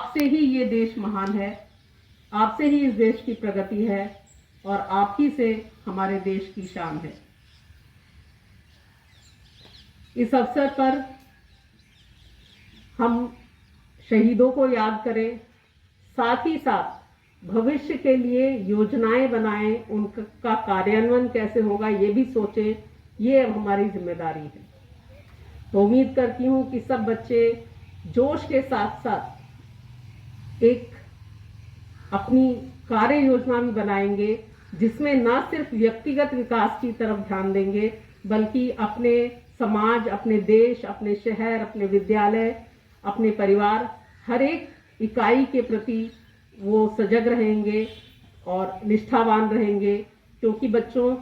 आपसे ही ये देश महान है, आपसे ही इस देश की प्रगति है और आप ही से हमारे देश की शान है। इस अवसर पर हम शहीदों को याद करें, साथ ही साथ भविष्य के लिए योजनाएं बनाएं, उनका कार्यान्वयन कैसे होगा ये भी सोचें। ये अब हमारी जिम्मेदारी है। तो उम्मीद करती हूँ कि सब बच्चे जोश के साथ साथ एक अपनी कार्य योजना भी बनाएंगे, जिसमें न सिर्फ व्यक्तिगत विकास की तरफ ध्यान देंगे, बल्कि अपने समाज, अपने देश, अपने शहर, अपने विद्यालय, अपने परिवार, हर एक इकाई के प्रति वो सजग रहेंगे और निष्ठावान रहेंगे, क्योंकि बच्चों,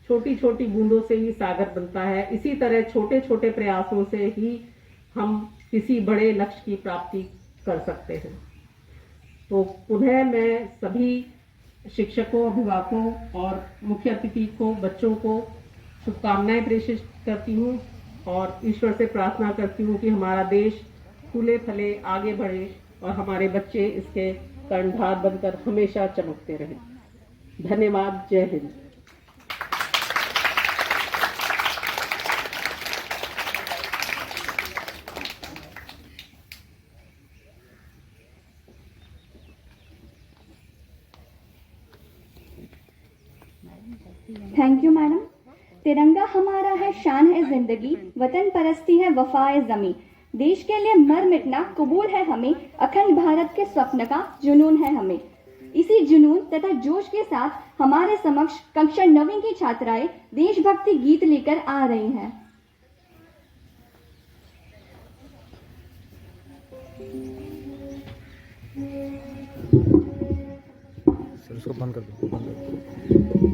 छोटी छोटी बूंदों से ही सागर बनता है। इसी तरह छोटे छोटे प्रयासों से ही हम किसी बड़े लक्ष्य की प्राप्ति कर सकते हैं। तो पुनः मैं सभी शिक्षकों, अभिभावकों और मुख्य अतिथि को, बच्चों को शुभकामनाएं प्रेषित करती हूँ और ईश्वर से प्रार्थना करती हूँ कि हमारा देश फूले फले आगे बढ़े और हमारे बच्चे इसके कर्णधार बनकर हमेशा चमकते रहें। धन्यवाद। जय हिंद। Thank you madam. तिरंगा हमारा है, शान है जिंदगी, वतन परस्ती है, वफा है ज़मीं। देश के लिए मर मिटना कबूल है हमें, अखंड भारत के स्वप्न का जुनून है हमें। इसी जुनून तथा जोश के साथ हमारे समक्ष कक्षा 9वीं की छात्राएं देशभक्ति गीत लेकर आ रही हैं। सर उसको बंद कर दो, बंद कर दो।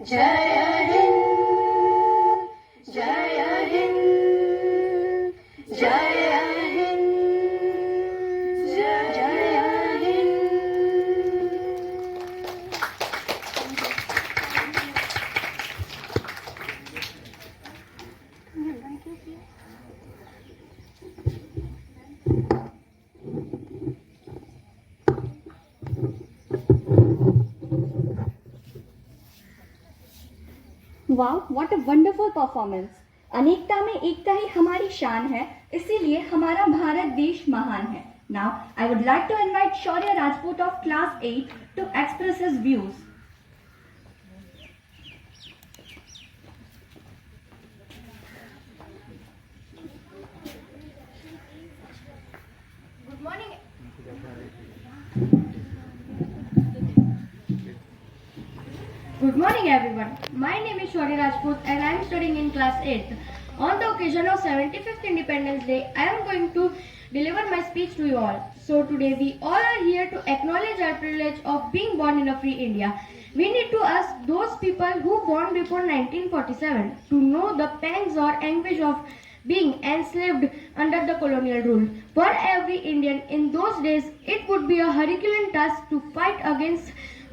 जय हिंद, जय हिंद, जय हिंद, जय हिंद। वाह, व्हाट अ वंडरफुल परफॉर्मेंस। अनेकता में एकता ही हमारी शान है, इसीलिए हमारा भारत देश महान है। Now I would like to invite Shaurya Rajput of class 8 to express his views. Good morning everyone. My name is Shaurya Rajput and I am studying in class 8th. On the occasion of 75th Independence Day, I am going to deliver my speech to you all. So today we all are here to acknowledge our privilege of being born in a free India. We need to ask those people who born before 1947 to know the pangs or anguish of being enslaved under the colonial rule. For every Indian in those days, it would be a Herculean task to fight against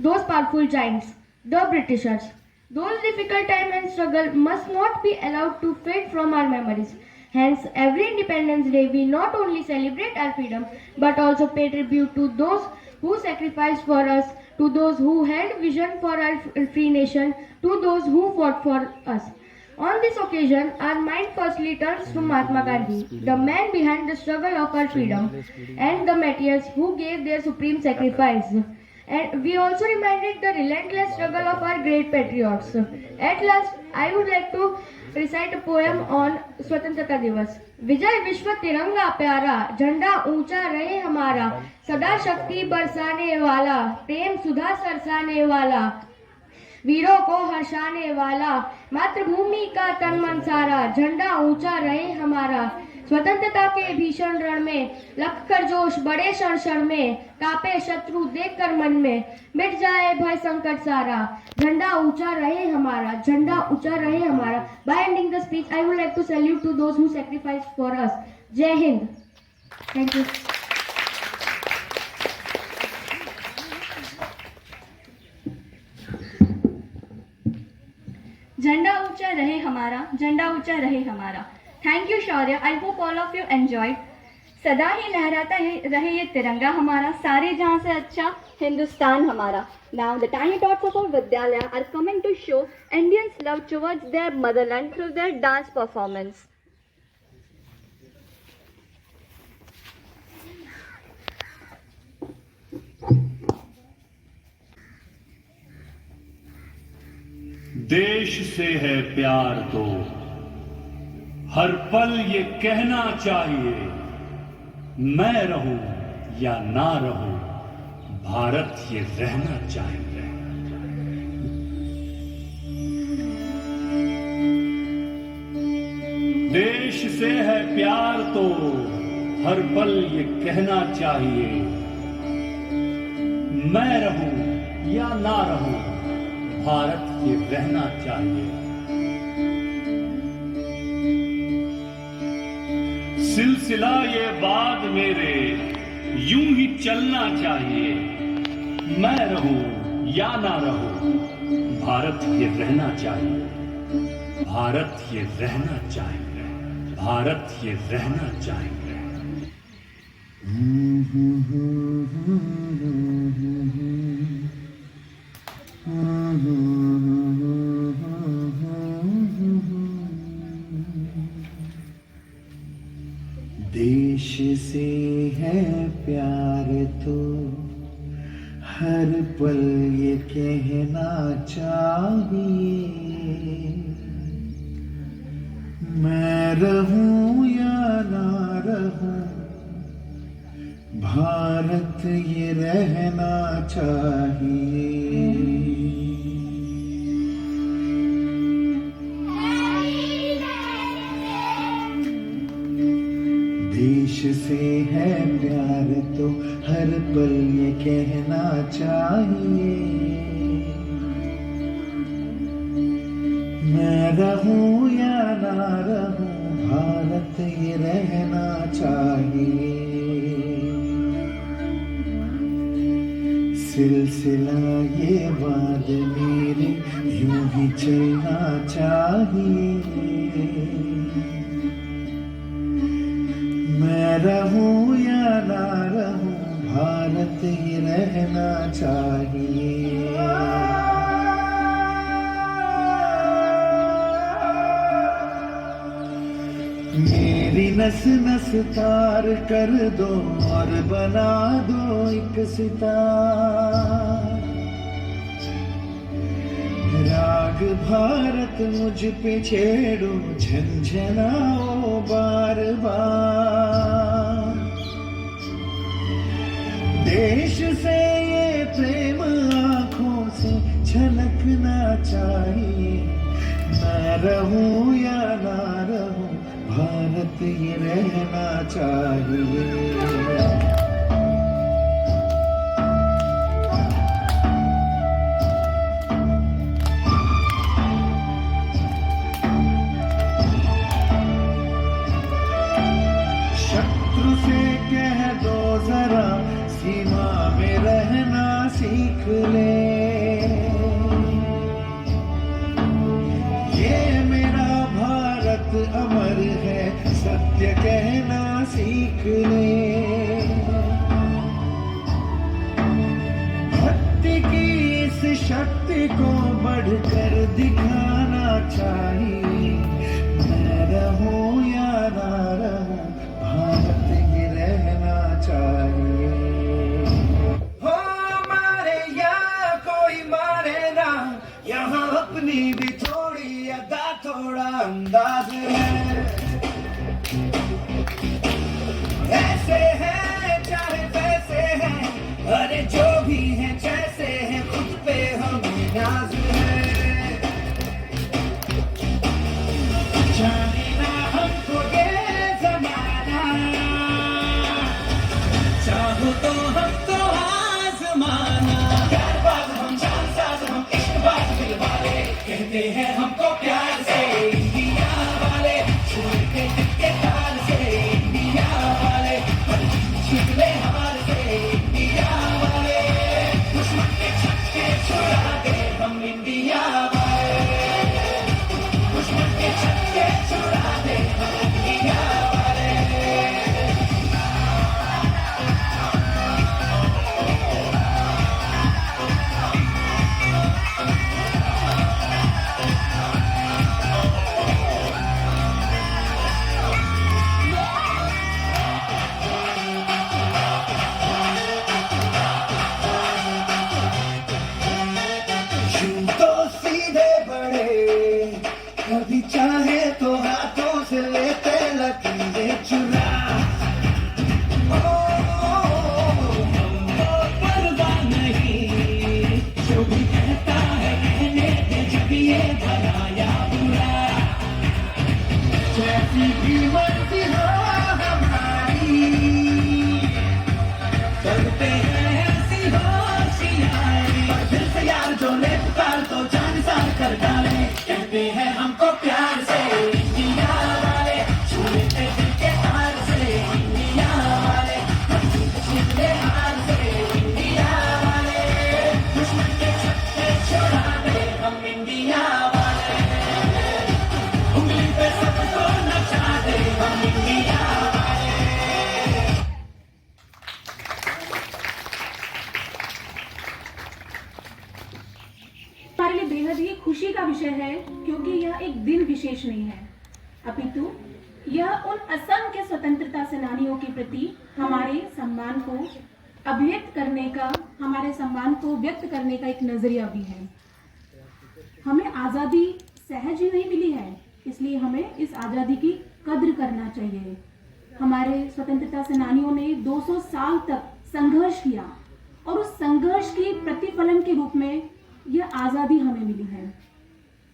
those powerful giants, the Britishers. Those difficult times and struggle must not be allowed to fade from our memories. Hence, every Independence Day we not only celebrate our freedom but also pay tribute to those who sacrificed for us, to those who had vision for our free nation, to those who fought for us. On this occasion, our mind firstly turns to Mahatma Gandhi, the man behind the struggle of our freedom, and the martyrs who gave their supreme sacrifice. And we also reminded the relentless struggle of our great patriots. At last, I would like to recite a poem on स्वतंत्रता दिवस। विजय विश्व तिरंगा प्यारा, झंडा ऊंचा रहे हमारा, सदा शक्ति बरसाने वाला, प्रेम सुधा सरसाने वाला, वीरों को हर्षाने वाला, मातृभूमि का तन मन सारा, झंडा ऊंचा रहे हमारा। स्वतंत्रता के भीषण रण में लख कर जोश बड़े क्षण क्षण में, कापे शत्रु देख कर मन में, मिट जाए भय संकट सारा, झंडा ऊंचा रहे हमारा, झंडा ऊंचा रहे हमारा। By ending the speech, I would like to salute to those who sacrificed for us. Jai Hind. Thank you. झंडा ऊंचा रहे हमारा, झंडा ऊंचा रहे हमारा। Thank you Shaurya. I hope all of you enjoyed. सदा ही लहराता रहे ये तिरंगा हमारा, सारे जहां से अच्छा हिंदुस्तान हमारा। Now the tiny tots of our विद्यालय are coming to show Indians love towards their motherland through their dance performance. देश से है प्यार तो हर पल ये कहना चाहिए, मैं रहूं या ना रहूं, भारत ये रहना चाहिए। देश से है प्यार तो हर पल ये कहना चाहिए, मैं रहूं या ना रहूं, भारत ये रहना चाहिए। सिलसिला ये बात मेरे यूं ही चलना चाहिए, मैं रहूं या ना रहूं, भारत ये रहना चाहिए, भारत ये रहना चाहिए, भारत ये रहना चाहिए। देश से है प्यार तो हर पल ये कहना चाहिए, मैं रहूं या ना रहूं, भारत ये रहना चाहिए। देश से है प्यार तो हर पल ये कहना चाहिए, मैं रहूं या ना रहूं, भारत ये रहना चाहिए। सिलसिला ये बात मेरे यूं ही चलना चाहिए। मैं रहूं या ना रहूं, भारत ये रहना चाहिए। मेरी नस नस तार कर दो और बना दो एक सितार। राग भारत मुझ पे छेड़ो, झंझनाओ बार बार। देश से ये प्रेम आंखों से छलकना चाहिए। मैं रहूं या ना रहूं, भारत ये रहना चाहिए। शत्रु से कह दो जरा, सीमा में रहना सीख ले। ये मेरा भारत अमर है, सत्य कहना सीख ले। भक्ति की इस शक्ति को बढ़कर दिखाना चाहिए। मैं रहूं या ना रहूं, भारत ये रहना चाहिए। हो मारे या कोई मारे ना, यहाँ अपनी भी थोड़ी अदा थोड़ा अंदाज है। ऐसे हैं चाहे वैसे हैं, अरे जो भी हैं जैसे हैं, खुद पे हम नाज है। जाने ना हमको ये जमाना, चाहो तो हमको आजमाना। प्यारबाज हम, जानसाज हम, इश्कबाज दिल वाले, कहते हैं हमको प्यार से इंडिया वाले। छूटे दिल के तार से इंडिया वाले, छिपले हार से इंडिया वाले। दुश्मन के छक्के छुड़ा दे हम इंडिया वाले। दुश्मन के छक्के छुड़ा दे हम इंडिया वाले। यूं तो सीधे बड़े, कभी चाहे तो हाथों से लेते लकीरें चुरा। हमको परवाह नहीं, जो भी कहता है कहने दे, जब ये भला या बुरा। जैसी भी मर्जी हो हमारी, करते हैं ऐसी होशियारी। पर दिल से यार जो ले पुकार तो जान सार कर डाले, कहते हैं हमको प्यार से इंडिया वाले। छूटे दिल के तार से इंडिया वाले, छिपले हार से इंडिया वाले। दुश्मन के छक्के छुड़ा दे हम इंडिया वाले। उंगली पे सबको नचा दे हम इंडिया वाले। हमारे लिए बेहद ही खुशी का विषय है, क्योंकि यह एक दिन विशेष नहीं है, अपितु यह उन असंख्य स्वतंत्रता सेनानियों के प्रति हमारे सम्मान को अभिव्यक्त करने का, हमारे सम्मान को व्यक्त करने का एक नजरिया भी है। हमें आज़ादी सहज ही नहीं मिली है, इसलिए हमें इस आज़ादी की कद्र करना चाहिए। हमारे स्वतंत्रता सेनानियों ने 200 साल तक संघर्ष किया, और उस संघर्ष के प्रतिफलन के रूप में यह आज़ादी हमें मिली है।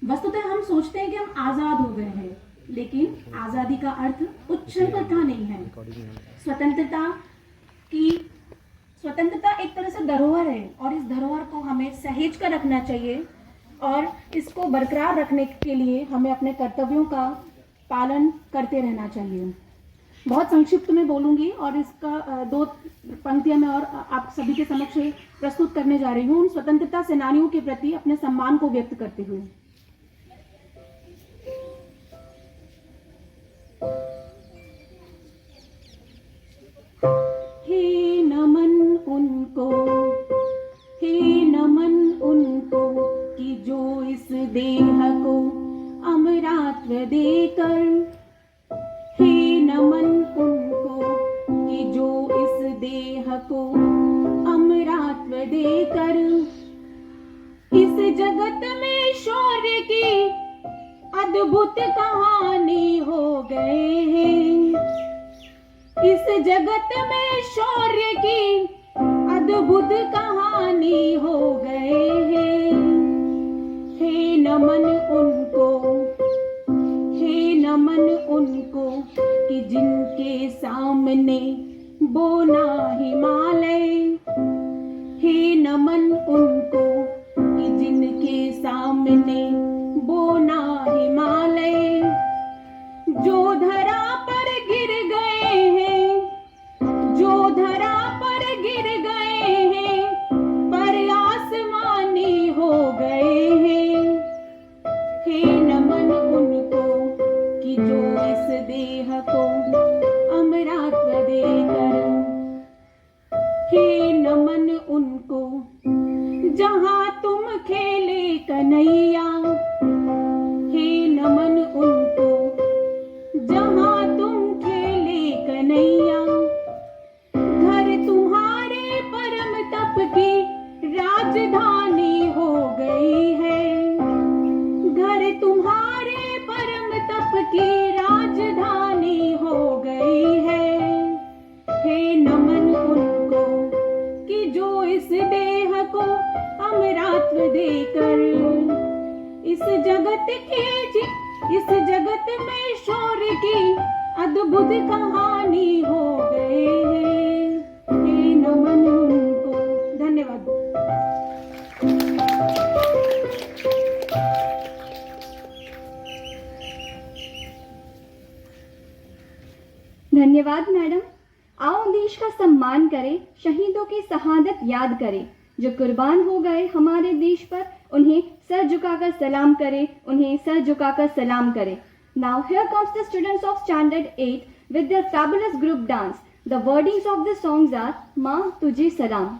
वस्तुतः हम सोचते हैं कि हम आज़ाद हो गए हैं, लेकिन आज़ादी का अर्थ उच्छृंखलता नहीं है। स्वतंत्रता एक तरह से धरोहर है, और इस धरोहर को हमें सहेज कर रखना चाहिए, और इसको बरकरार रखने के लिए हमें अपने कर्तव्यों का पालन करते रहना चाहिए। बहुत संक्षिप्त में बोलूँगी और इसका 2 पंक्तियाँ मैं और आप सभी के समक्ष प्रस्तुत करने जा रही हूँ उन स्वतंत्रता सेनानियों के प्रति अपने सम्मान को व्यक्त करते हुए। हे नमन उनको, हे नमन उनको कि जो इस देह को अमरात्व देकर, हे नमन उनको कि जो इस देह को अमरात्व देकर इस जगत में शौर्य की अद्भुत कहानी हो गए हैं। इस जगत में शौर्य की अद्भुत कहानी हो गए हैं। हे नमन उनको, हे नमन उनको कि जिनके सामने बोना हिमालय, हे नमन उनको कि जिनके सामने बोना हिमालय, जो धरा पर गिर गए हैं, जो धरा पर गिर गए हैं, पर आसमानी हो गए हैं। हे नमन उनको कि जो इस देह को अमरात्व देकर, हे नमन उनको जहाँ तुम खेले कन्हैया, हे नमन उनको जहाँ तुम खेले कन्हैया, घर तुम्हारे परम तप की राजधानी हो गई है, घर तुम्हारे परम तप की राजधानी हो गई है। हे नमन उनको कि जो इस देह को अमरात्व देकर इस जगत में शौर्य की अद्भुत कहानी हो गए हैं। हे नमन उनको। धन्यवाद। धन्यवाद मैडम। आओ देश का सम्मान करें, शहीदों की शहादत याद करें, जो कुर्बान हो गए हमारे देश पर, उन्हें सर झुकाकर सलाम करें, उन्हें सर झुकाकर सलाम करें। Now here comes the students of Standard 8 with their fabulous group dance. The wordings of the songs are माँ तुझे सलाम।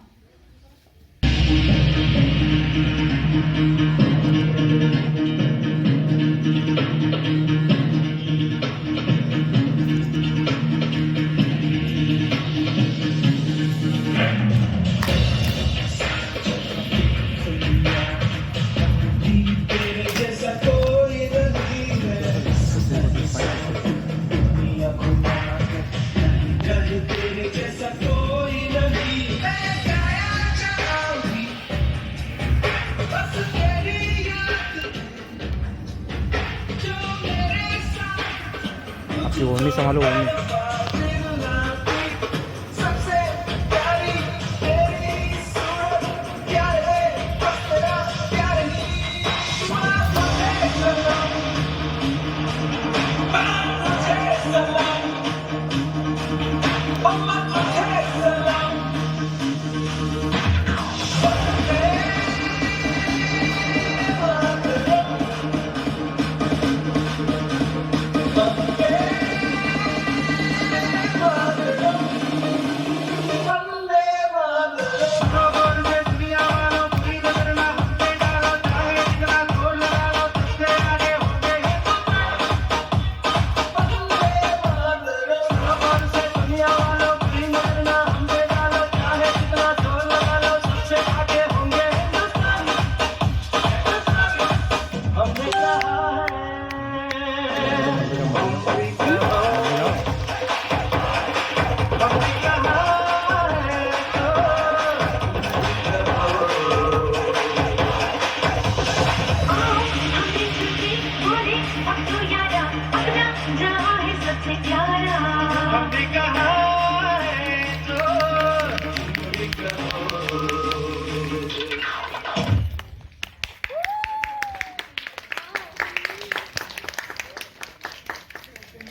आपकी ओढ़नी संभालो, ओढ़नी।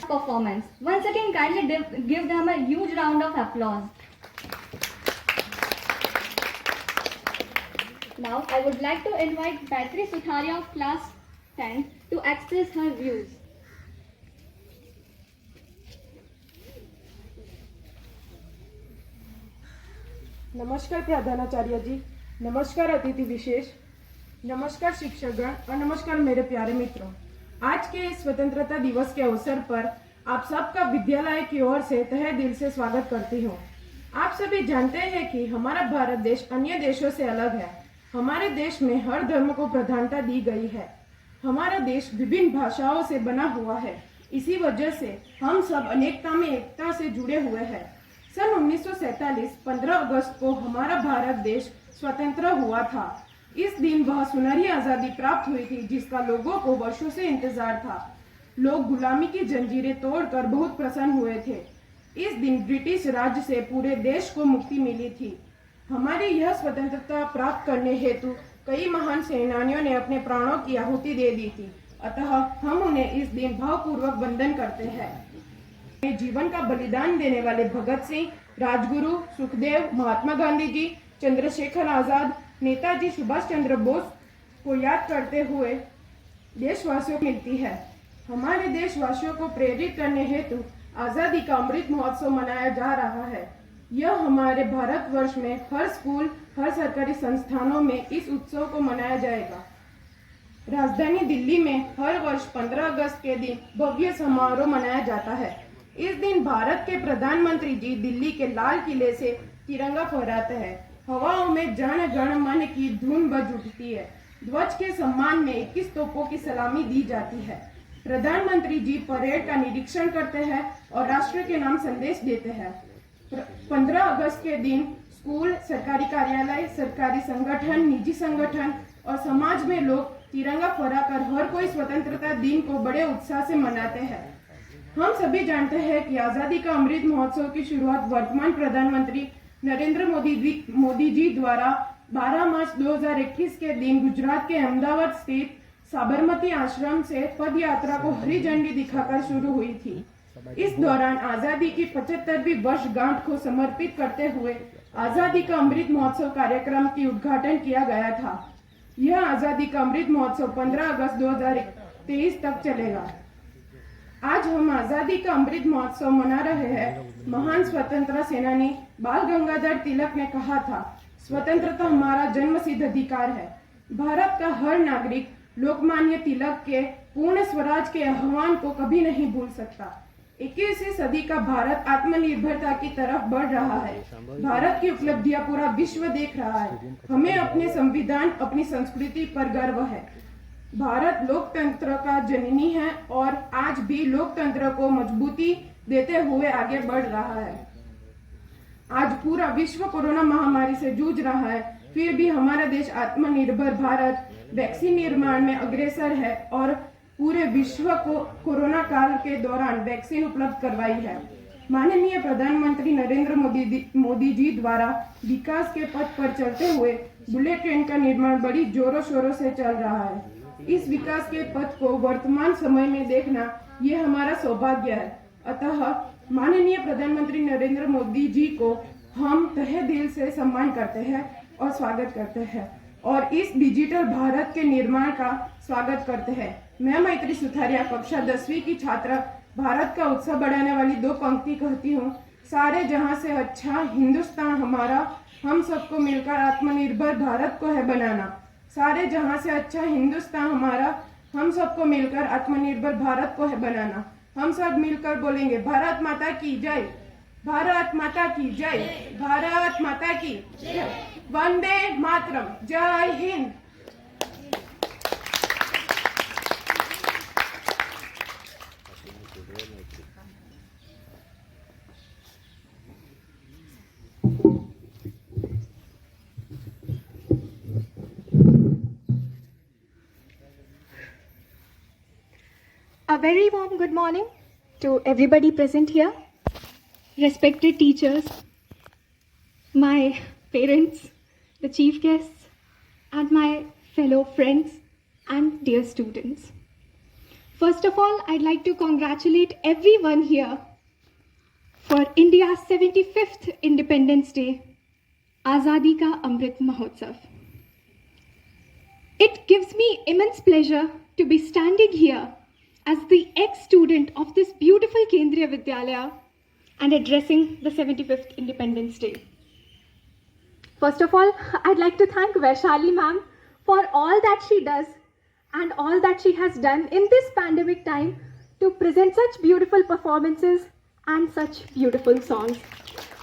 performance. Once again, kindly give them a huge round of applause. Now, I would like to invite Gayatri Sutharia of class 10 to express her views. नमस्कार प्रधानाचार्य जी, नमस्कार अतिथि विशेष, नमस्कार शिक्षकगण और नमस्कार मेरे प्यारे मित्रों। आज के इस स्वतंत्रता दिवस के अवसर पर आप सबका विद्यालय की ओर से तहे दिल से स्वागत करती हूँ। आप सभी जानते हैं कि हमारा भारत देश अन्य देशों से अलग है। हमारे देश में हर धर्म को प्रधानता दी गई है। हमारा देश विभिन्न भाषाओं से बना हुआ है। इसी वजह से हम सब अनेकता में एकता से जुड़े हुए हैं। सन 1947 15 अगस्त को हमारा भारत देश स्वतंत्र हुआ था। इस दिन वह सुनहरी आजादी प्राप्त हुई थी जिसका लोगों को वर्षों से इंतजार था। लोग गुलामी की जंजीरें तोड़कर बहुत प्रसन्न हुए थे। इस दिन ब्रिटिश राज से पूरे देश को मुक्ति मिली थी। हमारी यह स्वतंत्रता प्राप्त करने हेतु कई महान सेनानियों ने अपने प्राणों की आहुति दे दी थी। अतः हम उन्हें इस दिन भावपूर्वक वंदन करते हैं। जीवन का बलिदान देने वाले भगत सिंह, राजगुरु, सुखदेव, महात्मा गांधी जी, चंद्रशेखर आजाद, नेताजी सुभाष चंद्र बोस को याद करते हुए देशवासियों को मिलती है। हमारे देशवासियों को प्रेरित करने हेतु आजादी का अमृत महोत्सव मनाया जा रहा है। यह हमारे भारतवर्ष में हर स्कूल, हर सरकारी संस्थानों में इस उत्सव को मनाया जाएगा। राजधानी दिल्ली में हर वर्ष 15 अगस्त के दिन भव्य समारोह मनाया जाता है। इस दिन भारत के प्रधानमंत्री जी दिल्ली के लाल किले से तिरंगा फहराते हैं। हवाओं में जन गण मन की धुन बज उठती है। ध्वज के सम्मान में 21 तोपों की सलामी दी जाती है। प्रधानमंत्री जी परेड का निरीक्षण करते हैं और राष्ट्र के नाम संदेश देते हैं। 15 अगस्त के दिन स्कूल, सरकारी कार्यालय, सरकारी संगठन, निजी संगठन और समाज में लोग तिरंगा फहराकर हर कोई स्वतंत्रता दिन को बड़े उत्साह से मनाते हैं। हम सभी जानते हैं कि आजादी का अमृत महोत्सव की शुरुआत वर्तमान प्रधानमंत्री नरेंद्र मोदी जी द्वारा 12 मार्च 2021 के दिन गुजरात के अहमदाबाद स्थित साबरमती आश्रम से पद यात्रा को हरी झंडी दिखाकर शुरू हुई थी। इस दौरान आजादी की 75वीं वर्षगांठ को समर्पित करते हुए आजादी का अमृत महोत्सव कार्यक्रम की उद्घाटन किया गया था। यह आजादी का अमृत महोत्सव 15 अगस्त 2023 तक चलेगा। आज हम आजादी का अमृत महोत्सव मना रहे हैं। महान स्वतंत्रता सेनानी बाल गंगाधर तिलक ने कहा था, स्वतंत्रता हमारा जन्मसिद्ध अधिकार है। भारत का हर नागरिक लोकमान्य तिलक के पूर्ण स्वराज के आह्वान को कभी नहीं भूल सकता। 21वीं सदी का भारत आत्मनिर्भरता की तरफ बढ़ रहा है। भारत की उपलब्धियां पूरा विश्व देख रहा है। हमें अपने संविधान, अपनी संस्कृति पर गर्व है। भारत लोकतंत्र का जननी है और आज भी लोकतंत्र को मजबूती देते हुए आगे बढ़ रहा है। आज पूरा विश्व कोरोना महामारी से जूझ रहा है, फिर भी हमारा देश आत्मनिर्भर भारत वैक्सीन निर्माण में अग्रसर है और पूरे विश्व को कोरोना काल के दौरान वैक्सीन उपलब्ध करवाई है। माननीय प्रधानमंत्री नरेंद्र मोदी जी द्वारा विकास के पथ पर चलते हुए बुलेट ट्रेन का निर्माण बड़ी जोरों शोरों से चल रहा है। इस विकास के पथ को वर्तमान समय में देखना ये हमारा सौभाग्य है। अतः माननीय प्रधानमंत्री नरेंद्र मोदी जी को हम तहे दिल से सम्मान करते हैं और स्वागत करते हैं और इस डिजिटल भारत के निर्माण का स्वागत करते हैं। मैं मैत्री सुथारिया कक्षा 10वीं की छात्रा भारत का उत्साह बढ़ाने वाली 2 पंक्ति कहती हूँ। सारे जहां से अच्छा हिंदुस्तान हमारा, हम सबको मिलकर आत्मनिर्भर भारत को है बनाना। सारे जहां से अच्छा हिंदुस्तान हमारा, हम सबको मिलकर आत्मनिर्भर भारत को है बनाना। हम सब मिलकर बोलेंगे, भारत माता की जय, भारत माता की जय, भारत माता की जय, वंदे मातरम, जय Hind. A very warm good morning to everybody present here, respected teachers, my parents, the chief guests, and my fellow friends and dear students. First of all, I'd like to congratulate everyone here for India's 75th Independence Day, Azadi Ka Amrit Mahotsav. It gives me immense pleasure to be standing here as the ex-student of this beautiful Kendriya Vidyalaya and addressing the 75th Independence Day. First of all, I'd like to thank Vaishali ma'am for all that she does and all that she has done in this pandemic time to present such beautiful performances and such beautiful songs.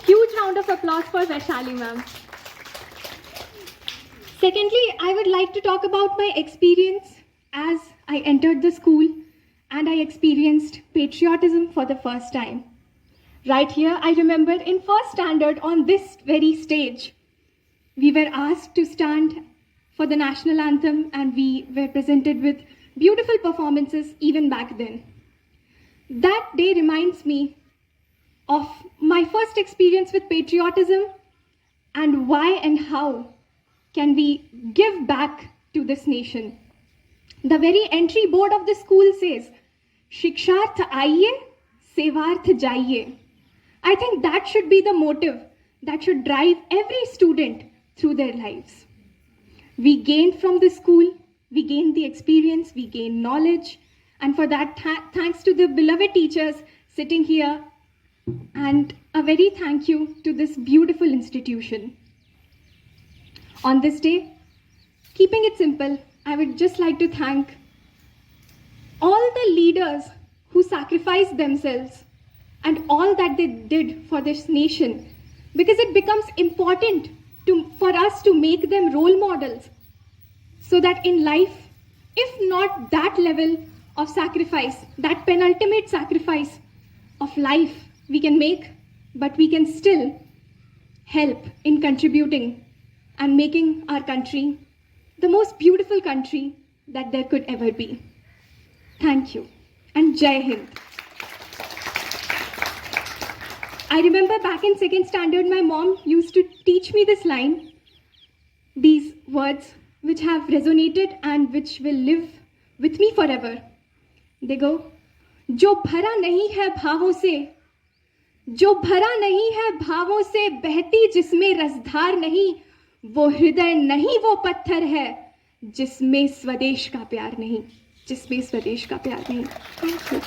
Huge round of applause for Vaishali ma'am. Secondly, I would like to talk about my experience as I entered the school and I experienced patriotism for the first time. Right here, I remember in first standard on this very stage, we were asked to stand for the national anthem and we were presented with beautiful performances even back then. That day reminds me of my first experience with patriotism and why and how can we give back to this nation. The very entry board of the school says, Shiksharth aiye, Sevarth jaiye. I think that should be the motive that should drive every student through their lives. We gained from the school, we gained the experience, we gained knowledge, and for that, thanks to the beloved teachers sitting here, and a very thank you to this beautiful institution. On this day, keeping it simple, I would just like to thank all the leaders who sacrificed themselves and all that they did for this nation, because it becomes important for us to make them role models so that in life, if not that level of sacrifice, that penultimate sacrifice of life we can make, but we can still help in contributing and making our country the most beautiful country that there could ever be. Thank you, and Jai Hind. I remember back in second standard, my mom used to teach me this line, these words which have resonated and which will live with me forever. They go, जो भरा नहीं है भावों से, जो भरा नहीं है भावों से बहती जिसमें रसधार नहीं, वो हृदय नहीं वो पत्थर है जिसमें स्वदेश का प्यार नहीं, जिसमें स्वदेश का प्यार नहीं. Thank you.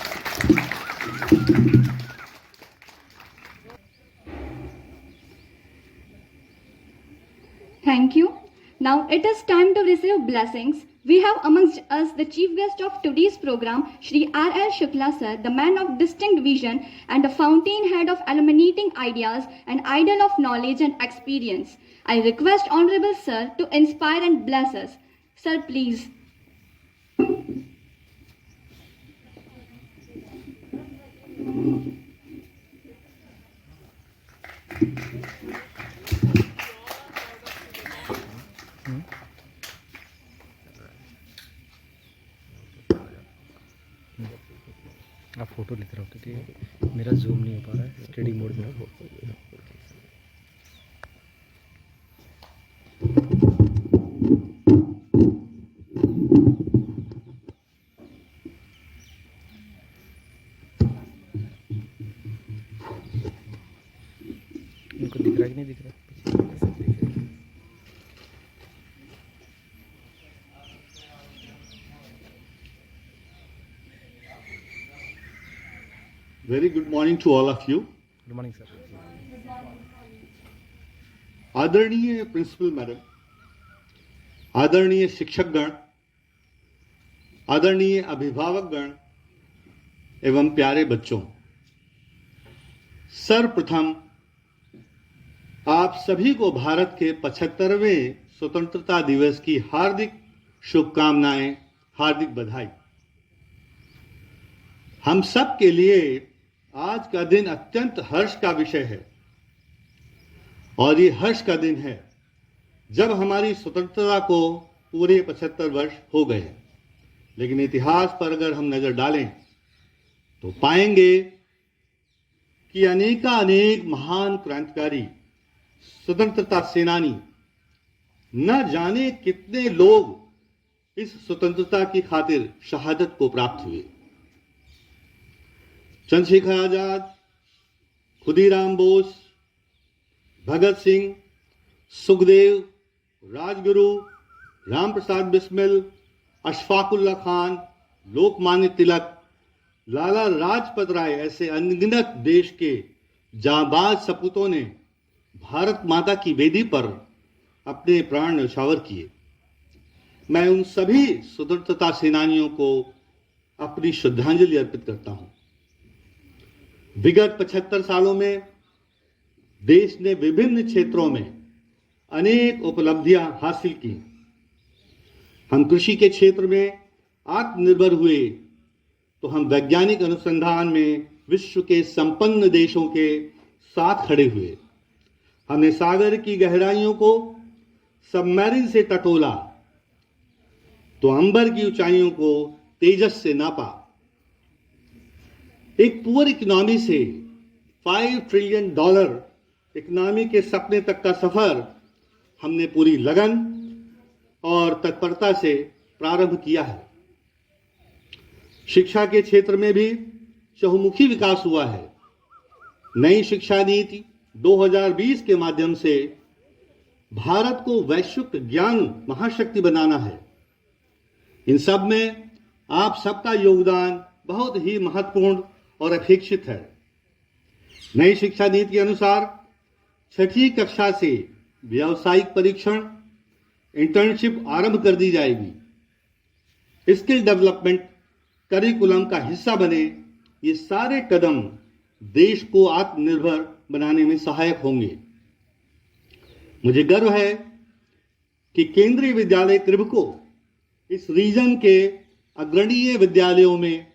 Thank you. Now it is time to receive blessings. We have amongst us the chief guest of today's program, Shri R.L. Shukla sir, the man of distinct vision and the fountainhead of illuminating ideas and idol of knowledge and experience. I request Honorable Sir to inspire and bless us. Sir, please. आप photo लेते रहो क्योंकि मेरा zoom नहीं हो पा रहा है, स्टडी मोड में हो. इनको दिख रहा है कि नहीं दिख रहा? Very good morning to all of you. Good morning, sir. आदरणीय प्रिंसिपल मैडम, आदरणीय शिक्षकगण, आदरणीय अभिभावकगण एवं प्यारे बच्चों, सर्वप्रथम आप सभी को भारत के 75वें स्वतंत्रता दिवस की हार्दिक शुभकामनाएं, हार्दिक बधाई. हम सब के लिए आज का दिन अत्यंत हर्ष का विषय है और ये हर्ष का दिन है जब हमारी स्वतंत्रता को पूरे 75 वर्ष हो गए हैं. लेकिन इतिहास पर अगर हम नजर डालें तो पाएंगे कि अनेक महान क्रांतिकारी, स्वतंत्रता सेनानी, न जाने कितने लोग इस स्वतंत्रता की खातिर शहादत को प्राप्त हुए. चंद्रशेखर आजाद, खुदीराम बोस, भगत सिंह, सुखदेव, राजगुरु, राम प्रसाद बिस्मिल, अशफाकुल्ला खान, लोकमान्य तिलक, लाला लाजपत राय ऐसे अनगिनत देश के जांबाज सपूतों ने भारत माता की वेदी पर अपने प्राण न्यौछावर किए। मैं उन सभी स्वतंत्रता सेनानियों को अपनी श्रद्धांजलि अर्पित करता हूं। विगत 75 सालों में देश ने विभिन्न क्षेत्रों में अनेक उपलब्धियां हासिल की। हम कृषि के क्षेत्र में आत्मनिर्भर हुए तो हम वैज्ञानिक अनुसंधान में विश्व के संपन्न देशों के साथ खड़े हुए। हमने सागर की गहराइयों को सबमरीन से टटोला तो अंबर की ऊंचाइयों को तेजस से नापा। एक पुअर इकोनॉमी से $5 ट्रिलियन इकोनॉमी के सपने तक का सफर हमने पूरी लगन और तत्परता से प्रारंभ किया है। शिक्षा के क्षेत्र में भी चहुमुखी विकास हुआ है। नई शिक्षा नीति 2020 के माध्यम से भारत को वैश्विक ज्ञान महाशक्ति बनाना है। इन सब में आप सबका योगदान बहुत ही महत्वपूर्ण और अपेक्षित है। नई शिक्षा नीति के अनुसार 6ठी कक्षा से व्यावसायिक परीक्षण, इंटर्नशिप आरंभ कर दी जाएगी। स्किल डेवलपमेंट करिकुलम का हिस्सा बने, ये सारे कदम देश को आत्मनिर्भर बनाने में सहायक होंगे। मुझे गर्व है कि केंद्रीय विद्यालय त्रिभको इस रीजन के अग्रणीय विद्यालयों में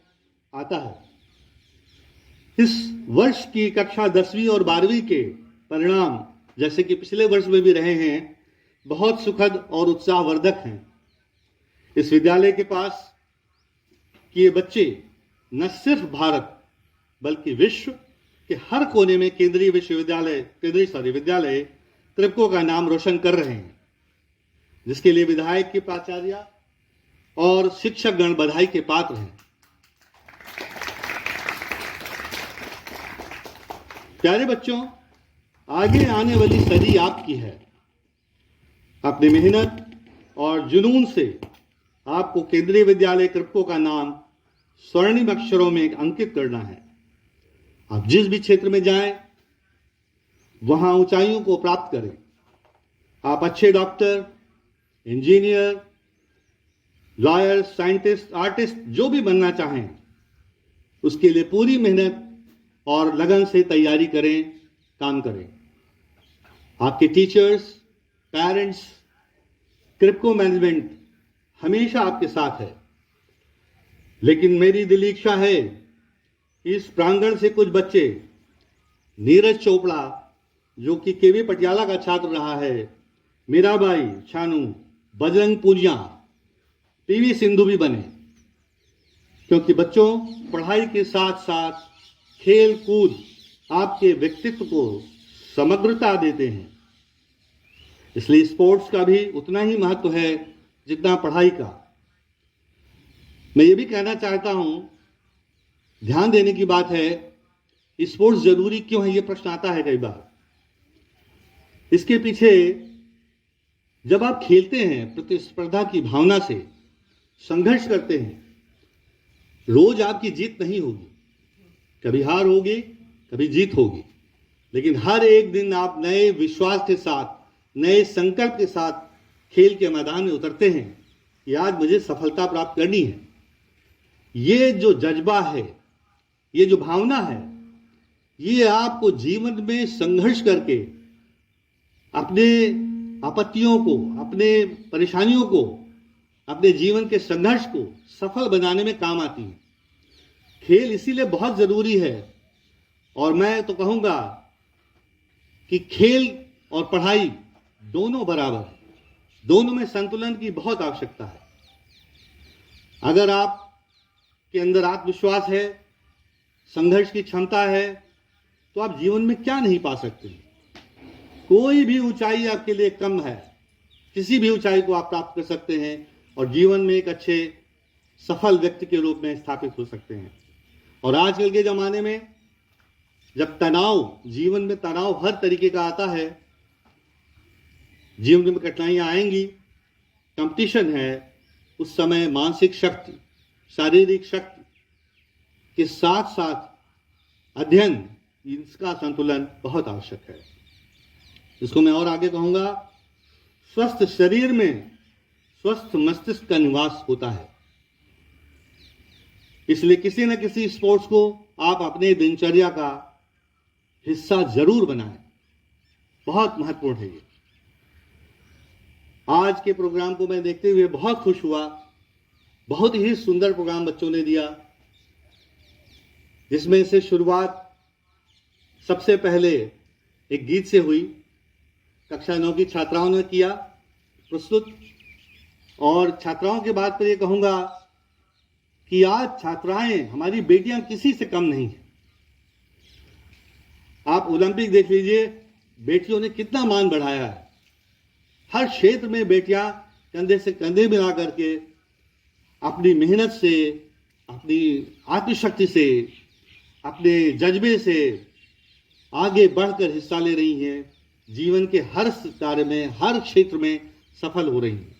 आता है। इस वर्ष की कक्षा 10वीं और 12वीं के परिणाम जैसे कि पिछले वर्ष में भी रहे हैं, बहुत सुखद और उत्साहवर्धक हैं। इस विद्यालय के पास कि ये बच्चे न सिर्फ भारत बल्कि विश्व के हर कोने में केंद्रीय विद्यालय त्रिभको का नाम रोशन कर रहे हैं, जिसके लिए विधायक के प्राचार्य और शिक्षक गण बधाई के पात्र हैं। प्यारे बच्चों, आगे आने वाली सदी आपकी है। अपनी मेहनत और जुनून से आपको केंद्रीय विद्यालय त्रिभको का नाम स्वर्णिम अक्षरों में अंकित करना है। आप जिस भी क्षेत्र में जाएं, वहां ऊंचाइयों को प्राप्त करें। आप अच्छे doctor, engineer, lawyer, scientist, artist जो भी बनना चाहें, उसके लिए पूरी मेहनत और लगन से तैयारी करें, काम करें। आपके टीचर्स, पेरेंट्स, त्रिभको मैनेजमेंट हमेशा आपके साथ है। लेकिन मेरी दिली इच्छा है इस प्रांगण से कुछ बच्चे, नीरज चोपड़ा जो कि केवी पटियाला का छात्र रहा है, मीराबाई चानू, बजरंग पूनिया, पीवी सिंधु भी बने। क्योंकि बच्चों, पढ़ाई के साथ साथ खेल कूद आपके व्यक्तित्व को समग्रता देते हैं। इसलिए स्पोर्ट्स का भी उतना ही महत्व है जितना पढ़ाई का। मैं ये भी कहना चाहता हूं, ध्यान देने की बात है, स्पोर्ट्स जरूरी क्यों है, ये प्रश्न आता है कई बार। इसके पीछे जब आप खेलते हैं, प्रतिस्पर्धा की भावना से संघर्ष करते हैं, रोज आपकी जीत नहीं होगी, कभी हार होगी, कभी जीत होगी, लेकिन हर एक दिन आप नए विश्वास के साथ, नए संकल्प के साथ खेल के मैदान में उतरते हैं कि आज मुझे सफलता प्राप्त करनी है। ये जो जज्बा है, ये जो भावना है, ये आपको जीवन में संघर्ष करके अपने आपत्तियों को, अपने परेशानियों को, अपने जीवन के संघर्ष को सफल बनाने में काम आती है। खेल इसीलिए बहुत जरूरी है। और मैं तो कहूंगा कि खेल और पढ़ाई दोनों बराबर है, दोनों में संतुलन की बहुत आवश्यकता है। अगर आप के अंदर आत्मविश्वास है, संघर्ष की क्षमता है, तो आप जीवन में क्या नहीं पा सकते। कोई भी ऊंचाई आपके लिए कम है, किसी भी ऊंचाई को आप प्राप्त कर सकते हैं और जीवन में एक अच्छे सफल व्यक्ति के रूप में स्थापित हो सकते हैं। और आजकल के ज़माने में जब तनाव, जीवन में तनाव हर तरीके का आता है, जीवन में कठिनाइयाँ आएंगी, कंपटीशन है, उस समय मानसिक शक्ति, शारीरिक शक्ति के साथ साथ अध्ययन, इसका संतुलन बहुत आवश्यक है। इसको मैं और आगे कहूँगा, स्वस्थ शरीर में स्वस्थ मस्तिष्क का निवास होता है। इसलिए किसी न किसी स्पोर्ट्स को आप अपने दिनचर्या का हिस्सा जरूर बनाएं, बहुत महत्वपूर्ण है ये। आज के प्रोग्राम को मैं देखते हुए बहुत खुश हुआ। बहुत ही सुंदर प्रोग्राम बच्चों ने दिया, जिसमें से शुरुआत सबसे पहले एक गीत से हुई। कक्षा 9 की छात्राओं ने किया प्रस्तुत, और छात्राओं के बाद पर ये कहूँगा कि आज छात्राएं, हमारी बेटियां किसी से कम नहीं है। आप ओलंपिक देख लीजिए, बेटियों ने कितना मान बढ़ाया है। हर क्षेत्र में बेटियां कंधे से कंधे मिला करके अपनी मेहनत से, अपनी आत्मशक्ति से, अपने जज्बे से आगे बढ़कर हिस्सा ले रही हैं। जीवन के हर कार्य में, हर क्षेत्र में सफल हो रही हैं।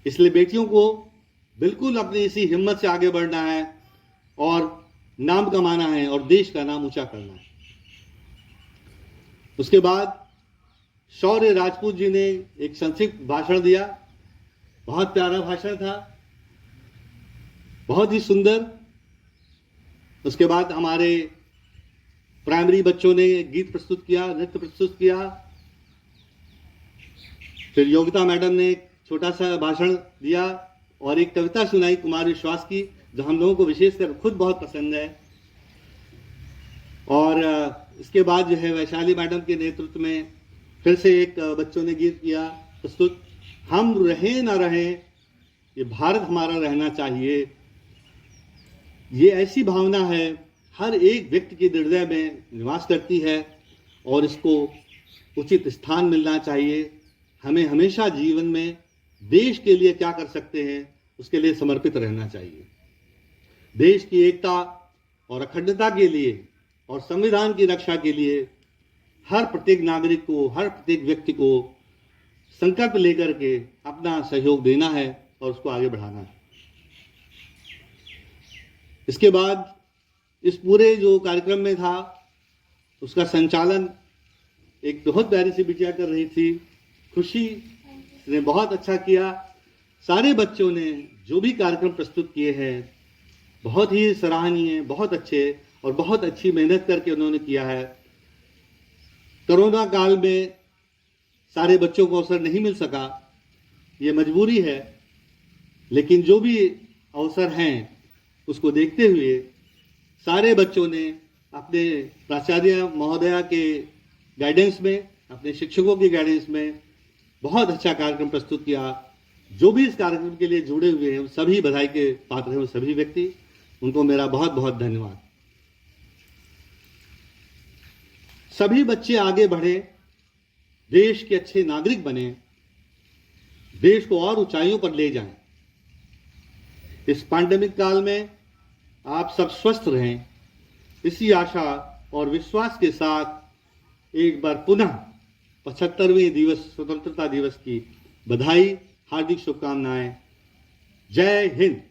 इसलिए बेटियों को बिल्कुल अपनी इसी हिम्मत से आगे बढ़ना है और नाम कमाना है और देश का नाम ऊंचा करना है। उसके बाद शौर्य राजपूत जी ने एक संक्षिप्त भाषण दिया। बहुत प्यारा भाषण था, बहुत ही सुंदर। उसके बाद हमारे प्राइमरी बच्चों ने गीत प्रस्तुत किया, नृत्य प्रस्तुत किया। फिर योगिता मैडम ने एक छोटा सा भाषण दिया और एक कविता सुनाई कुमार विश्वास की, जो हम लोगों को विशेषकर खुद बहुत पसंद है। और इसके बाद जो है वैशाली मैडम के नेतृत्व में फिर से एक बच्चों ने गीत किया प्रस्तुत, हम रहें ना रहें, ये भारत हमारा रहना चाहिए। ये ऐसी भावना है, हर एक व्यक्ति के हृदय में निवास करती है और इसको उचित स्थान मिलना चाहिए। हमें हमेशा जीवन में देश के लिए क्या कर सकते हैं, उसके लिए समर्पित रहना चाहिए। देश की एकता और अखंडता के लिए और संविधान की रक्षा के लिए हर प्रत्येक नागरिक को, हर प्रत्येक व्यक्ति को संकल्प लेकर के अपना सहयोग देना है और उसको आगे बढ़ाना है। इसके बाद इस पूरे जो कार्यक्रम में था, उसका संचालन एक बहुत प्यारी सी बिटिया कर रही थी, खुशी ने बहुत अच्छा किया। सारे बच्चों ने जो भी कार्यक्रम प्रस्तुत किए हैं बहुत ही सराहनीय, बहुत अच्छे और बहुत अच्छी मेहनत करके उन्होंने किया है। कोरोना काल में सारे बच्चों को अवसर नहीं मिल सका, ये मजबूरी है, लेकिन जो भी अवसर हैं उसको देखते हुए सारे बच्चों ने अपने प्राचार्य महोदया के गाइडेंस में, अपने शिक्षकों की गाइडेंस में बहुत अच्छा कार्यक्रम प्रस्तुत किया। जो भी इस कार्यक्रम के लिए जुड़े हुए हैं, सभी बधाई के पात्र हैं, सभी व्यक्ति, उनको मेरा बहुत बहुत धन्यवाद। सभी बच्चे आगे बढ़े, देश के अच्छे नागरिक बने, देश को और ऊंचाइयों पर ले जाएं। इस पैंडेमिक काल में आप सब स्वस्थ रहें, इसी आशा और विश्वास के साथ एक बार पुनः 75वें दिवस, स्वतंत्रता दिवस की बधाई, हार्दिक शुभकामनाएं। जय Hind.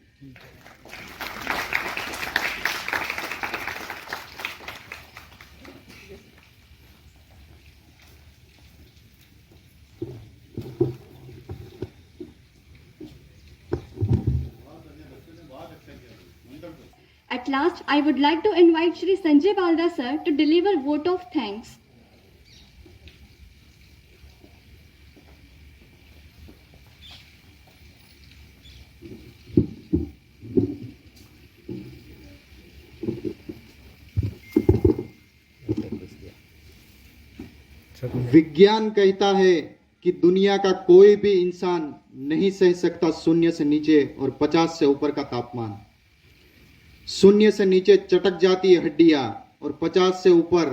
At last, I would like to invite Shri Sanjay Balda sir to deliver vote of thanks. विज्ञान कहता है कि दुनिया का कोई भी इंसान नहीं सह सकता शून्य से नीचे और 50 से ऊपर का तापमान। शून्य से नीचे चटक जाती है हड्डियां और 50 से ऊपर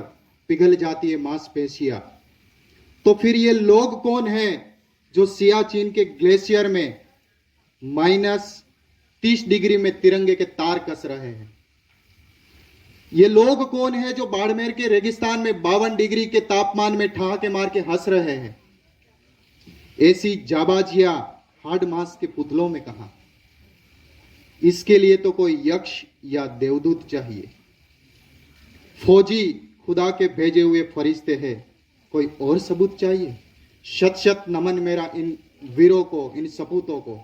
पिघल जाती है मांसपेशियां। तो फिर ये लोग कौन हैं जो सियाचिन के ग्लेशियर में -30 डिग्री में तिरंगे के तार कस रहे हैं? ये लोग कौन है जो बाड़मेर के रेगिस्तान में 52 डिग्री के तापमान में ठहाके मार के हंस रहे हैं? ऐसी जाबाजियां हाड़ मांस के पुतलों में कहां? इसके लिए तो कोई यक्ष या देवदूत चाहिए। फौजी खुदा के भेजे हुए फरिश्ते हैं, कोई और सबूत चाहिए? शत शत नमन मेरा इन वीरों को, इन सपूतों को,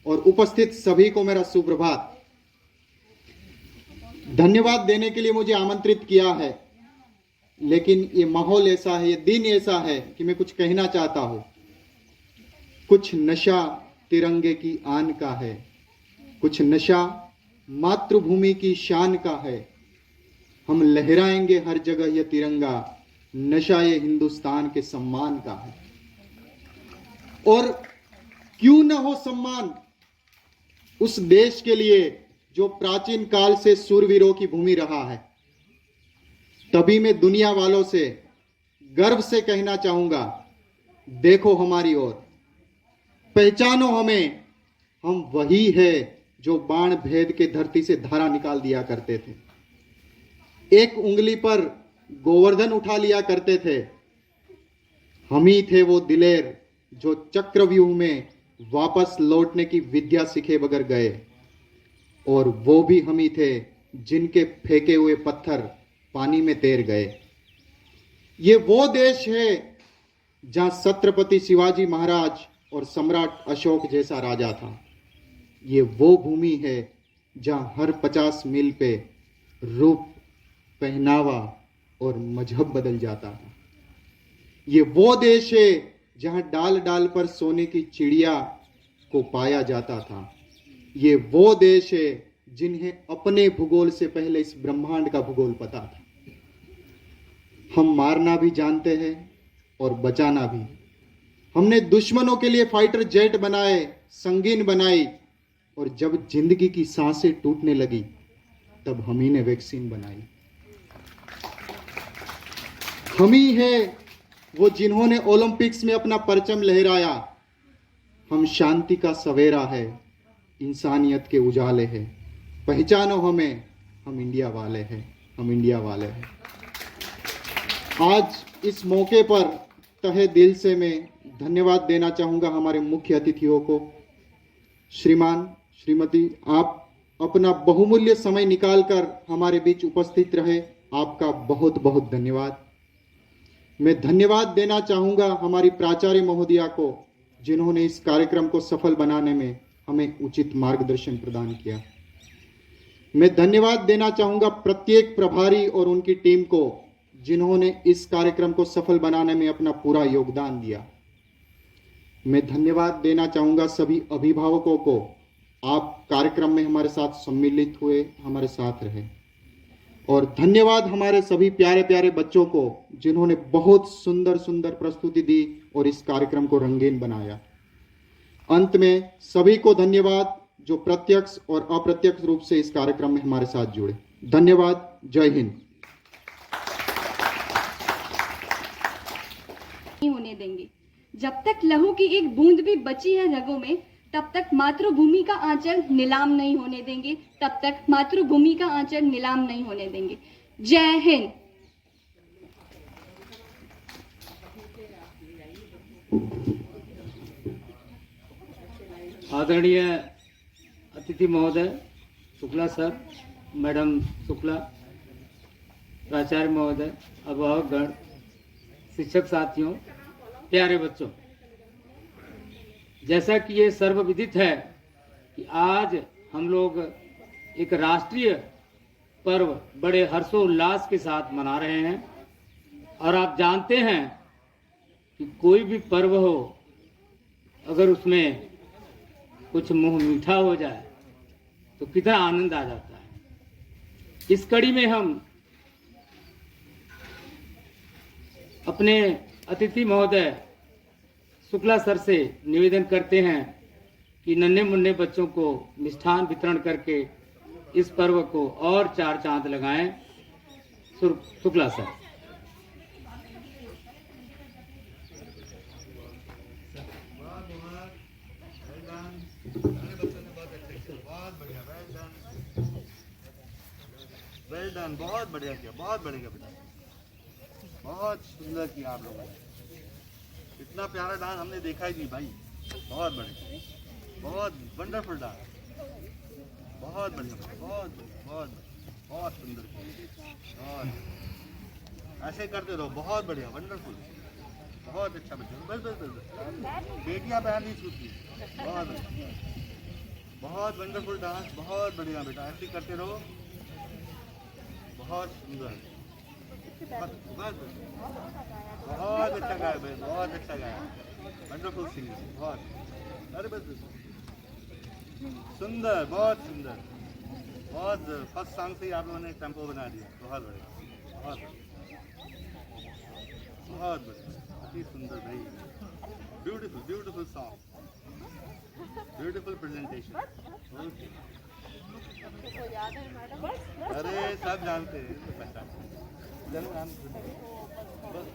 और उपस्थित सभी को मेरा सुप्रभात। धन्यवाद देने के लिए मुझे आमंत्रित किया है, लेकिन ये माहौल ऐसा है, ये दिन ऐसा है कि मैं कुछ कहना चाहता हूं। कुछ नशा तिरंगे की आन का है, कुछ नशा मातृभूमि की शान का है। हम लहराएंगे हर जगह यह तिरंगा, नशा ये हिंदुस्तान के सम्मान का है। और क्यों न हो सम्मान उस देश के लिए जो प्राचीन काल से सूरवीरों की भूमि रहा है। तभी मैं दुनिया वालों से गर्व से कहना चाहूंगा, देखो हमारी ओर, पहचानो हमें, हम वही है जो बाण भेद के धरती से धारा निकाल दिया करते थे, एक उंगली पर गोवर्धन उठा लिया करते थे। हम ही थे वो दिलेर जो चक्रव्यूह में वापस लौटने की विद्या सीखे बगैर गए, और वो भी हम ही थे जिनके फेंके हुए पत्थर पानी में तैर गए। ये वो देश है जहां छत्रपति शिवाजी महाराज और सम्राट अशोक जैसा राजा था। ये वो भूमि है जहां हर 50 मील पे रूप, पहनावा और मजहब बदल जाता था। ये वो देश है जहां डाल डाल पर सोने की चिड़िया को पाया जाता था। ये वो देश है जिन्हें अपने भूगोल से पहले इस ब्रह्मांड का भूगोल पता था। हम मारना भी जानते हैं और बचाना भी। हमने दुश्मनों के लिए फाइटर जेट बनाए, संगीन बनाई, और जब जिंदगी की सांसें टूटने लगी तब हम ही ने वैक्सीन बनाई। हम ही है वो जिन्होंने ओलंपिक्स में अपना परचम लहराया। हम शांति का सवेरा है, इंसानियत के उजाले हैं। पहचानो हमें, हम इंडिया वाले हैं, हम इंडिया वाले हैं। आज इस मौके पर तहे दिल से मैं धन्यवाद देना चाहूँगा हमारे मुख्य अतिथियों को। श्रीमान, श्रीमती, आप अपना बहुमूल्य समय निकालकर हमारे बीच उपस्थित रहे, आपका बहुत बहुत धन्यवाद। मैं धन्यवाद देना चाहूँगा हमारी प्राचार्य महोदया को, जिन्होंने इस कार्यक्रम को सफल बनाने में हमें उचित मार्गदर्शन प्रदान किया। मैं धन्यवाद देना चाहूँगा प्रत्येक प्रभारी और उनकी टीम को, जिन्होंने इस कार्यक्रम को सफल बनाने में अपना पूरा योगदान दिया। मैं धन्यवाद देना चाहूँगा सभी अभिभावकों को, आप कार्यक्रम में हमारे साथ सम्मिलित हुए, हमारे साथ रहे। और धन्यवाद हमारे सभी प्यारे प्यारे बच्चों को, जिन्होंने बहुत सुंदर सुंदर प्रस्तुति दी और इस कार्यक्रम को रंगीन बनाया। अंत में सभी को धन्यवाद जो प्रत्यक्ष और अप्रत्यक्ष रूप से इस कार्यक्रम में हमारे साथ जुड़े। धन्यवाद। जय हिंद। नहीं होने देंगे। जब तक लहू की एक बूंद भी बची है रगों में, तब तक मातृभूमि का आंचल नीलाम नहीं होने देंगे, तब तक मातृभूमि का आंचल नीलाम नहीं होने देंगे। जय हिंद। आदरणीय अतिथि महोदय शुक्ला सर, मैडम शुक्ला, प्राचार्य महोदय, अभिभावकगण, शिक्षक साथियों, प्यारे बच्चों, जैसा कि ये सर्वविदित है कि आज हम लोग एक राष्ट्रीय पर्व बड़े हर्षोल्लास के साथ मना रहे हैं। और आप जानते हैं कि कोई भी पर्व हो, अगर उसमें कुछ मुंह मीठा हो जाए तो कितना आनंद आ जाता है। इस कड़ी में हम अपने अतिथि महोदय शुक्ला सर से निवेदन करते हैं कि नन्हे मुन्ने बच्चों को मिष्ठान वितरण करके इस पर्व को और चार चांद लगाएं। शुक्ला सर। वेल डन, बहुत बढ़िया किया, बहुत बढ़िया बेटा, बहुत सुंदर किया आप लोगों ने। इतना प्यारा डांस हमने देखा ही नहीं भाई, बहुत बढ़िया, बहुत वंडरफुल डांस, बहुत बढ़िया, बहुत बहुत बहुत सुंदर किया, और ऐसे करते रहो, बहुत बढ़िया, वंडरफुल, बहुत अच्छा बच्चा, बस बस बस, बेटियां बहन नहीं छूटती, बहुत बढ़िया, बहुत वंडरफुल डांस, बहुत बढ़िया बेटा, ऐसे करते रहो, बहुत सुंदर, बस बस, बहुत अच्छा गाया भाई, बहुत अच्छा गाया, वंडरफुल सिंगिंग, बहुत, अरे बस बस, सुंदर, बहुत सुंदर, बहुत, फर्स्ट सॉन्ग से ही आप लोगों ने टेम्पो बना दिया, बहुत बढ़िया, बहुत बहुत बढ़िया, अति सुंदर भाई, beautiful beautiful song, beautiful presentation, okay, अरे सब जानते हैं, तो पहचानते हैं, चलो हम बस